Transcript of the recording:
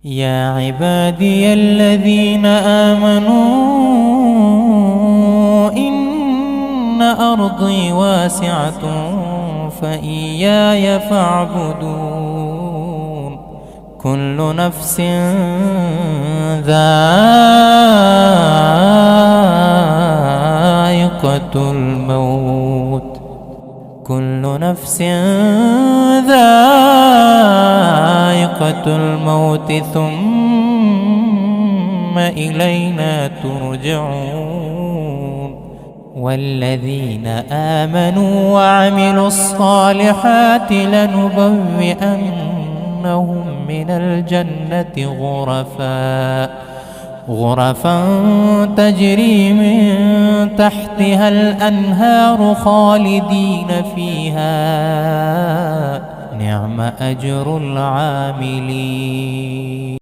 يا عبادي الذين آمنوا إن أرضي واسعة فإياي فاعبدون. كل نفس ذائقة الموت، كل نفس ذائقة الموت ثم إلينا ترجعون. والذين آمنوا وعملوا الصالحات لنبوئنهم من الجنة غرفا تجري من تحتها الأنهار خالدين فيها، نعم أجر العاملين.